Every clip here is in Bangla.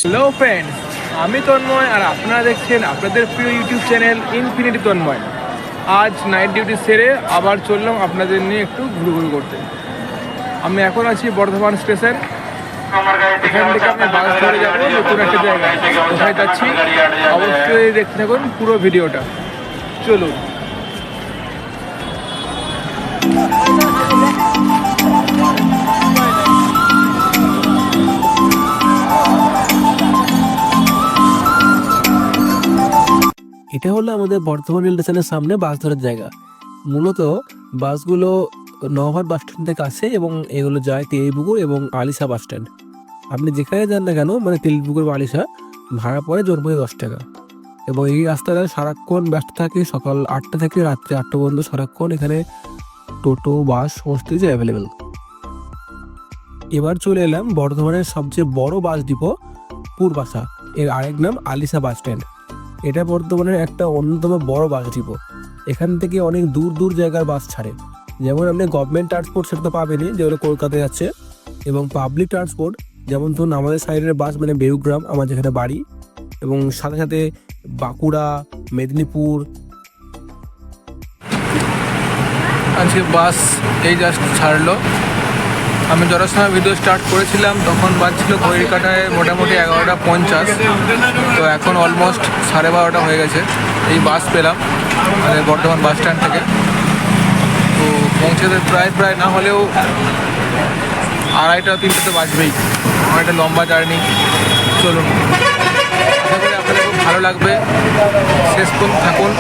হ্যালো ফ্রেন্ডস, আমি তন্ময় আর আপনারা দেখছেন আপনাদের প্রিয় ইউটিউব চ্যানেল ইনফিনিটি তন্ময়। আজ নাইট ডিউটি সেরে আবার চললাম আপনাদের নিয়ে একটু ঘুরঘুর করতে। আমি এখন আছি বর্ধমান স্টেশন। এখান থেকে আমি বাস ধরে যাবো নতুন একটা জায়গায়। কোথায় যাচ্ছি অবশ্যই দেখতে থাকুন পুরো ভিডিওটা। চলুন। এটা হলো আমাদের বর্ধমান রেল স্টেশনের সামনে বাস ধরার জায়গা। মূলত বাসগুলো নওহাট বাস স্ট্যান্ড থেকে আসে এবং এগুলো যায় তেলিপুকুর এবং আলিশা বাস স্ট্যান্ড। আপনি যেখানে যান না কেন, মানে তেলিপুকুর বা আলিশা, ভাড়া পড়ে জোরপড়ে 10 টাকা। এবং এই রাস্তাটা সারাক্ষণ ব্যস্ত থাকে, সকাল 8টা থেকে রাত্রি 8টা পর্যন্ত সারাক্ষণ এখানে টোটো বাস সমস্ত কিছু অ্যাভেলেবেল। এবার চলে এলাম বর্ধমানের সবচেয়ে বড় বাস ডিপো পূর্বাশা, এর আরেক নাম আলিশা বাস স্ট্যান্ড। এটা বর্ধমানের একটা অন্যতম বড় বাস ডিপো। এখান থেকে অনেক দূর দূর জায়গার বাস ছাড়ে। যেমন আপনি গভর্নমেন্ট ট্রান্সপোর্ট সেটা তো পাবেনই, যেগুলো কলকাতায় যাচ্ছে, এবং পাবলিক ট্রান্সপোর্ট যেমন ধরুন আমাদের সাইডের বাস, মানে বেউগ্রাম আমার যেখানে বাড়ি, এবং সাথে সাথে বাঁকুড়া, মেদিনীপুর। আজকে বাস এই জাস্ট ছাড়লো। আমি যত সময় ভিডিও স্টার্ট করেছিলাম তখন বাজছিল ঘড়ির কাঁটায় মোটামুটি 11:50। তো এখন অলমোস্ট 12:30 হয়ে গেছে। এই বাস পেলাম আমাদের বর্ধমান বাস স্ট্যান্ড থেকে। তো পৌঁছাতে প্রায় না হলেও 2:30-3টে তো বাজবেই। আমার একটা লম্বা জার্নি। চলুন, আশা করি আপনাদের খুব ভালো লাগবে। শেষ পর্যন্ত থাকুন।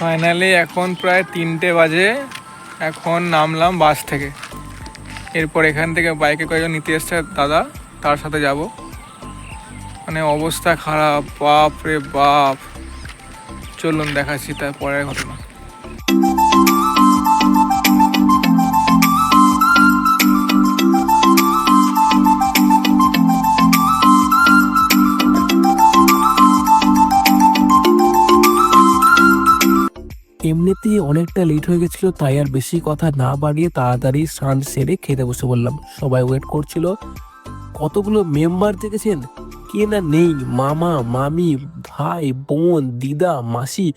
ফাইনালি এখন প্রায় 3টে বাজে। এখন নামলাম বাস থেকে। এরপর এখান থেকে বাইকে কয়েকজন নিতে এসছে দাদা, তার সাথে যাব। মানে অবস্থা খারাপ, বাপ রে বাপ। চলুন দেখাচ্ছি তার পরের ঘটনা। এমনিতেই অনেকটা লেট হয়ে গেছিলো, তাই আর বেশি কথা না বাড়িয়ে তাড়াতাড়ি স্নান সেরে খেতে বসে বললাম। সবাই ওয়েট করছিল। কতগুলো মেম্বার দেখেছেন, কে না নেই, মামা মামি ভাই বোন দিদা মাসি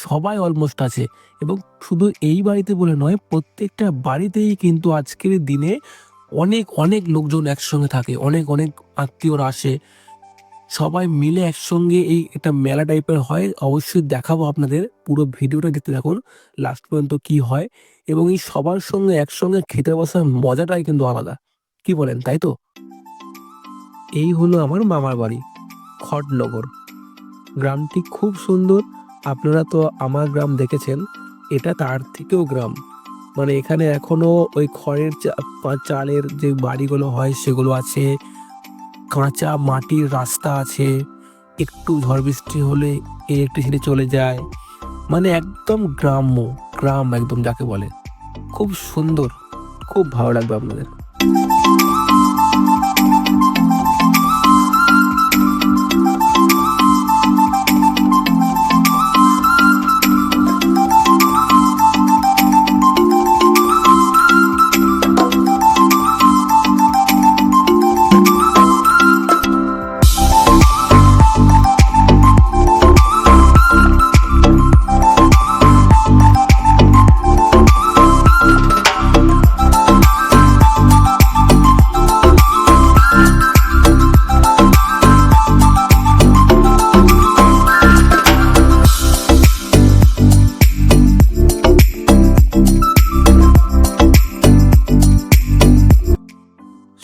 সবাই অলমোস্ট আছে। এবং শুধু এই বাড়িতে বলে নয়, প্রত্যেকটা বাড়িতেই কিন্তু আজকের দিনে অনেক অনেক লোকজন একসঙ্গে থাকে, অনেক অনেক আত্মীয়রা আসে, সবাই মিলে একসঙ্গে এই একটা মেলা টাইপের হয়। অবশ্যই দেখাবো আপনাদের, পুরো ভিডিওটা দেখতে থাকুন লাস্ট পর্যন্ত কি হয়। এবং এই সবার সঙ্গে একসঙ্গে খেতে বসার মজাটাই কিন্তু আলাদা, কি বলেন তাই তো? এই হলো আমার মামার বাড়ি, খড়নগর। গ্রামটি খুব সুন্দর। আপনারা তো আমার গ্রাম দেখেছেন, এটা তার থেকেও গ্রাম। মানে এখানে এখনো ওই খড়ের চালের যে বাড়িগুলো হয় সেগুলো আছে, কাঁচা মাটির রাস্তা আছে, একটু ঝড় বৃষ্টি হলে ইলেকট্রিসিটি চলে যায়। মানে একদম গ্রাম্য গ্রাম, একদম যাকে বলে। খুব সুন্দর, খুব ভালো লাগবে আপনাদের।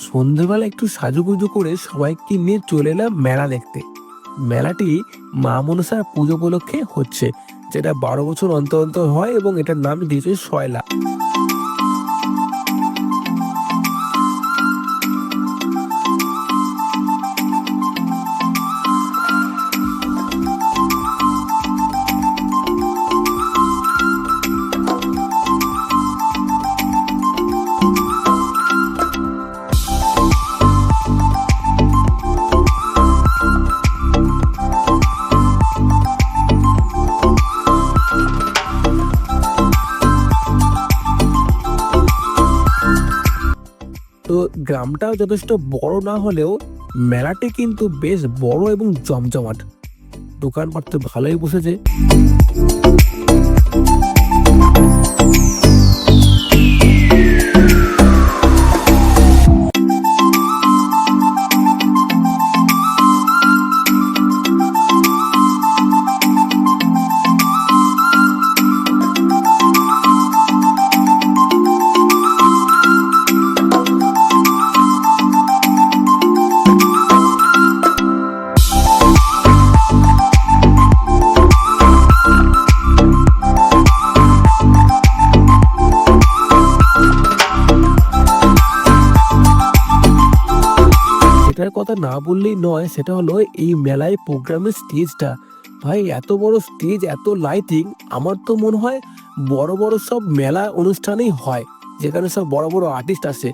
সন্ধ্যেবেলা একটু সাজুগুজু করে সবাইকে নিয়ে চলে এলাম মেলা দেখতে। মেলাটি মা মনসার পুজো উপলক্ষে হচ্ছে, যেটা 12 বছর অন্তর অন্তর হয়, এবং এটার নাম দিয়েছে শয়লা। তো গ্রামটাও যথেষ্ট বড় না হলেও মেলাটি কিন্তু বেশ বড় এবং জমজমাট। দোকানপাট তো ভালোই বসেছে। এটার কথা না বললেই নয়, সেটা হলো এই মেলায় প্রোগ্রামের স্টেজটা। ভাই এত বড় স্টেজ, এত লাইটিং, আমার তো মনে হয় বড় বড় সব মেলা অনুষ্ঠানেই হয়, যেখানে সব বড় বড় আর্টিস্ট আসে।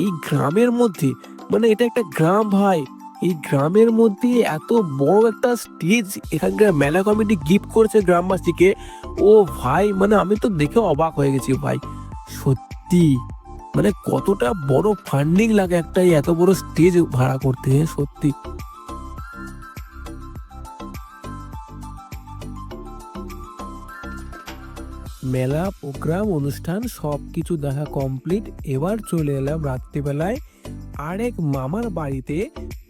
এই গ্রামের মধ্যে, মানে এটা একটা গ্রাম ভাই, এই গ্রামের মধ্যে এত বড় একটা স্টেজ এখানকার মেলা কমিটি গিফট করেছে গ্রামবাসীকে। ও ভাই, মানে আমি তো দেখে অবাক হয়ে গেছি ভাই। সত্যি মানে কতটা বড় ফান্ডিং লাগে একটা এত বড় স্টেজ ভাড়া করতে, সত্যি। মেলা প্রোগ্রাম অনুষ্ঠান সবকিছু দেখা কমপ্লিট। এবার চলে এলাম রাত্রিবেলায় আরেক মামার বাড়িতে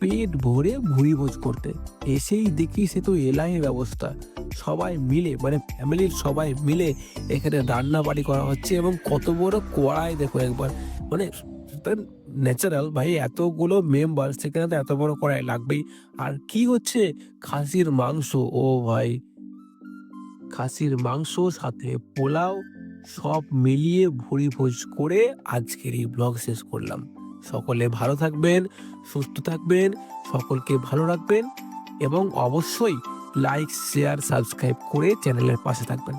পেট ভরে ভুরিভোজ করতে। এসেই দেখি সে তো এলাহি ব্যবস্থা, সবাই মিলে মানে ফ্যামিলির সবাই মিলে এখানে রান্না বাড়ি করা হচ্ছে। এবং কত বড় কড়াই দেখো একবার, মানে ন্যাচারাল ভাই, এতগুলো মেম্বার সেখানে তো এত বড় কড়াই লাগবেই। আর কি হচ্ছে, খাসির মাংস। ও ভাই, খাসির মাংস সাথে পোলাও সব মিলিয়ে ভুরিভোজ করে আজকের এই ব্লগ শেষ করলাম। সকলে ভালো থাকবেন, সুস্থ থাকবেন, সকলকে ভালো রাখবেন এবং অবশ্যই লাইক, শেয়ার, সাবস্ক্রাইব করে চ্যানেলের পাশে থাকবেন।